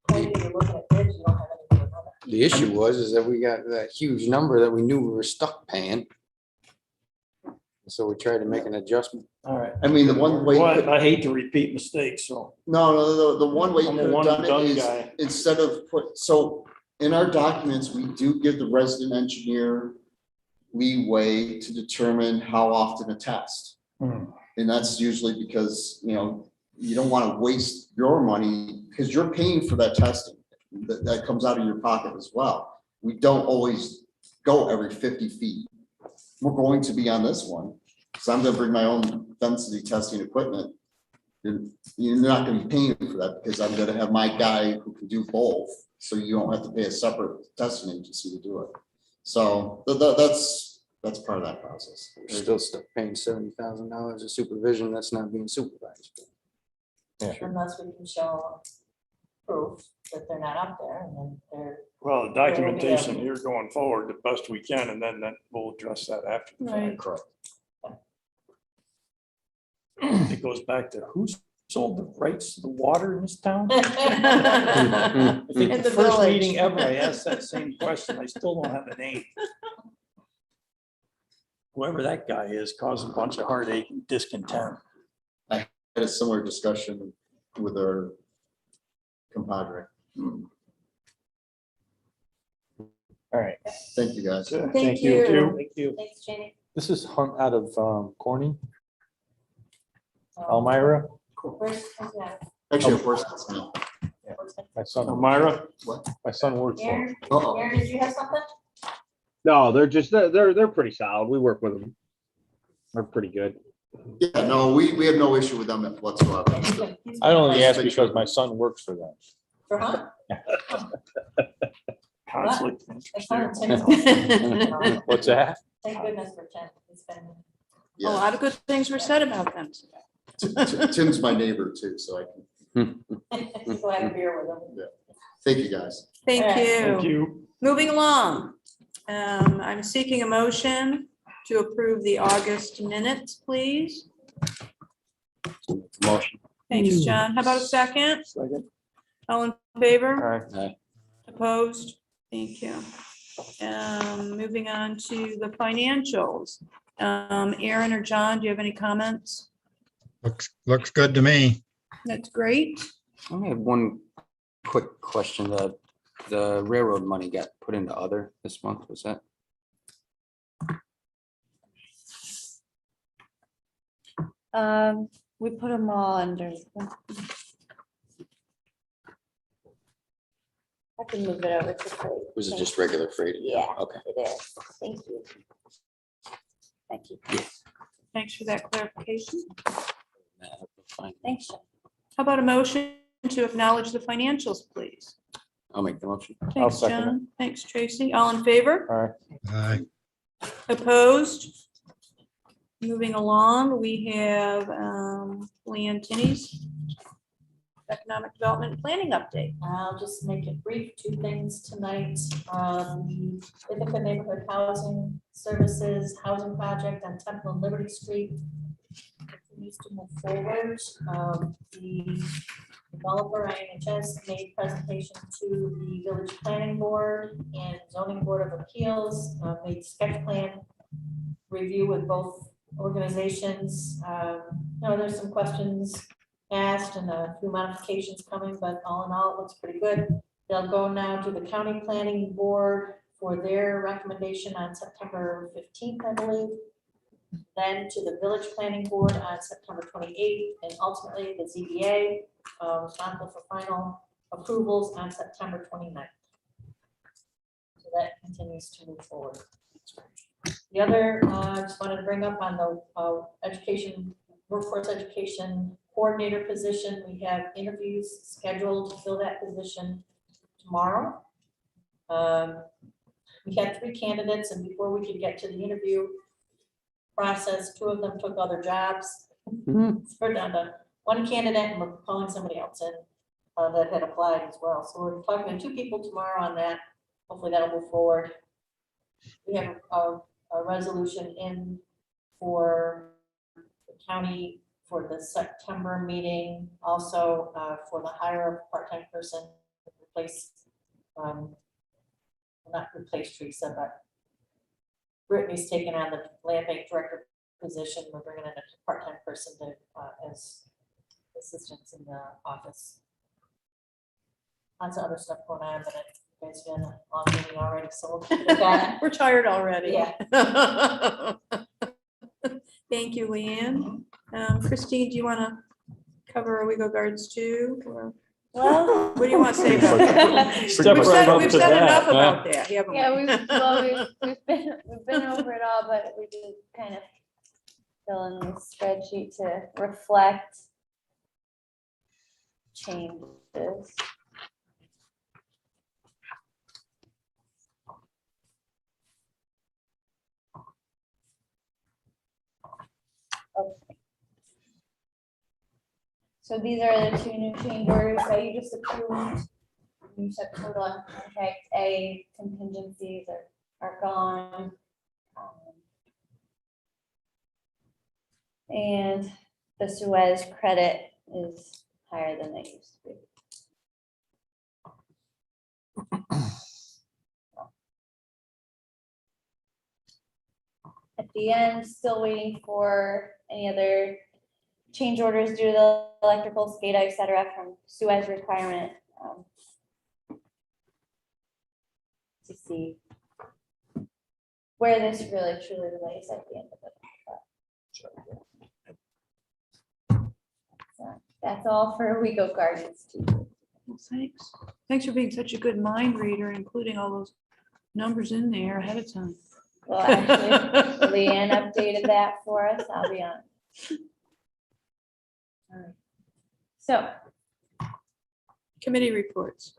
point that you're looking at bids, you don't have any way to know that. The issue is that we got that huge number that we knew we were stuck paying. So we tried to make an adjustment. All right. I mean, the one way. Well, I hate to repeat mistakes, so No, the one way you I'm a could have one done and it done is, guy. instead of so in our documents, we do give the resident engineer leeway to determine how often to test. Hmm. And that's usually because, you don't want to waste your money because you're paying for that testing. That comes out of your pocket as well. We don't always go every 50 feet. We're going to be on this one. So I'm gonna bring my own density testing equipment. You're not gonna be paying for that because I'm gonna have my guy who can do both. So you don't have to pay a separate testing agency to do it. So that's part of that process. We're still stuck paying $70,000 of supervision that's not being supervised. Unless we can show proof that they're not up there and then they're. well, the documentation here going forward the best we can, and then we'll address that after. the fact. Right. Correct. It goes back to who sold the rights to the water in this town? I think In the the first village. meeting ever, I asked that same question. I still don't have a name. Whoever that guy is caused a bunch of heartache and discontent. Had a similar discussion with our compadre. All right. Thank you, guys. Thank you. Thank you. Thanks, Jamie. This is hung out of Corning, Um, Elmira. where's that? Actually, of course, it's me. My son, Elmira, my son works for him. Aaron, Uh-oh. Aaron, did you have something? No, they're pretty solid. We work with them. They're pretty good. Yeah, no, we have no issue with them whatsoever. I only asked because my son works for them. For huh? conflict of That's fine, interest Tim's- there. What's that? Thank goodness for Tim. He's been. A Yeah, lot of good things were said about them. Tim's my neighbor too, so I can, Go have a beer with him. thank you, guys. Thank Thank you. you. Moving along. I'm seeking a motion to approve the August minutes, please. Motion. Thanks, John. How about a second? Second. All in All favor? right. Opposed? Thank you. Moving on to the financials. Aaron or John, do you have any comments? Looks good to me. That's great. I only have one quick question. The railroad money got put into other this month, was that? We put them all under. I can move it over to freight. Was it Thank just regular freight? Yeah. Okay. It is. Thank you. Thank you. Thanks for that clarification. Fine. Thanks, Jen. How about a motion to acknowledge the financials, please? I'll make the motion. Thanks, second it. John. Thanks, Tracy. All in favor? All right. Opposed? Moving along, we have Leanne Tinney's Economic Development and Planning Update. I'll just make it brief, 2 things tonight. Ithaca Neighborhood Housing Services Housing Project on Temple and Liberty Street continues to move forward. The developer, INHS, made presentation to the Village Planning Board and Zoning Board of Appeals, made sketch plan review with both organizations. There's some questions asked and a few modifications coming, but all in all, it looks pretty good. They'll go now to the County Planning Board for their recommendation on September 15th, I believe. Then to the Village Planning Board on September 28th, and ultimately the ZBA responsible for final approvals on September 29th. So that continues to move forward. The other, I just wanted to bring up on the workforce education coordinator position. We have interviews scheduled to fill that position tomorrow. We had 3 candidates, and before we could get to the interview process, 2 of them took other jobs. So we're down to 1 candidate, and we're calling somebody else in that had applied as well. So we're talking to 2 people tomorrow on that. Hopefully that'll move forward. We have a resolution in for the county for the September meeting, also for the hire of a part-time person to replace, not replace Teresa, but Brittany's taken on the land bank director position. We're bringing in a part-time person to as assistants in the office. Lots of other stuff going on, but it's been a long meeting already, so we'll keep it at that. We're tired already. Yeah. Thank you, Leanne. Christine, do you want to cover We Go Gardens too? Or Well, what do you want to say about that? Step We've right said, up we've to said that, enough huh? about that, haven't we? yeah, we've been over it all, but we did kind of fill in the spreadsheet to reflect changes. Okay. So these are the 2 new change orders that you just approved. You said total on contract A contingencies are gone. And the Suez credit is higher than it used to be. At the end, still waiting for any other change orders due to the electrical, SCADA, et cetera, from Suez requirement. To see where this really truly lays at the end of it. So that's all for We Go Gardens too. Well, thanks. Thanks for being such a good mind reader, including all those numbers in there ahead of time. Well, actually, Leanne updated that for us, I'll be honest. All right. So, Committee reports.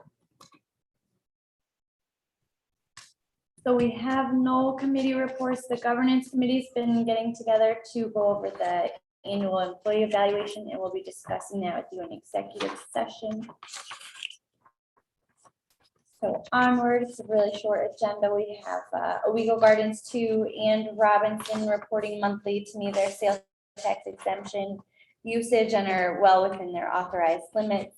so we have no committee reports. The governance committee's been getting together to go over the annual employee evaluation, and we'll be discussing that with you in executive session. So onward, it's a really short agenda. We have Owego Gardens 2 and Robinson reporting monthly to me their sales tax exemption usage and are well within their authorized limits.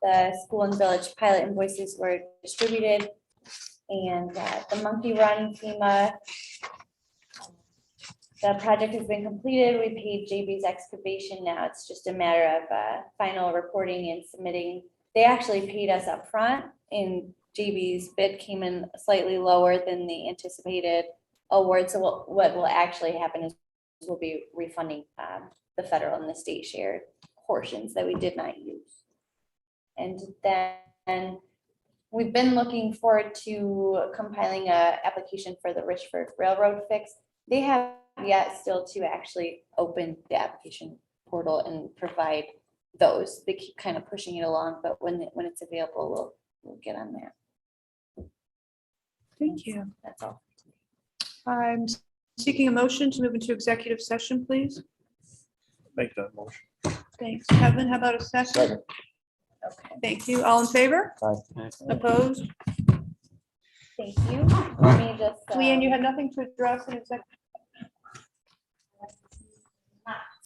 The school and village pilot invoices were distributed, and the Monkey Run FEMA, the project has been completed. We paid JB's excavation. Now it's just a matter of final reporting and submitting. They actually paid us up front, and JB's bid came in slightly lower than the anticipated award. So what will actually happen is we'll be refunding the federal and the state shared portions that we did not use. And then We've been looking forward to compiling a application for the Richford Railroad fix. They have yet still to actually open the application portal and provide those. They keep kind of pushing it along, but when it's available, we'll get on that. Thank you. That's all. I'm seeking a motion to move into executive session, please. Make that motion. Thanks. Kevin, how about a second? Second. Okay, Thank you. All in favor? Opposed? thank you. Let me just. Leanne, you had nothing to address in executive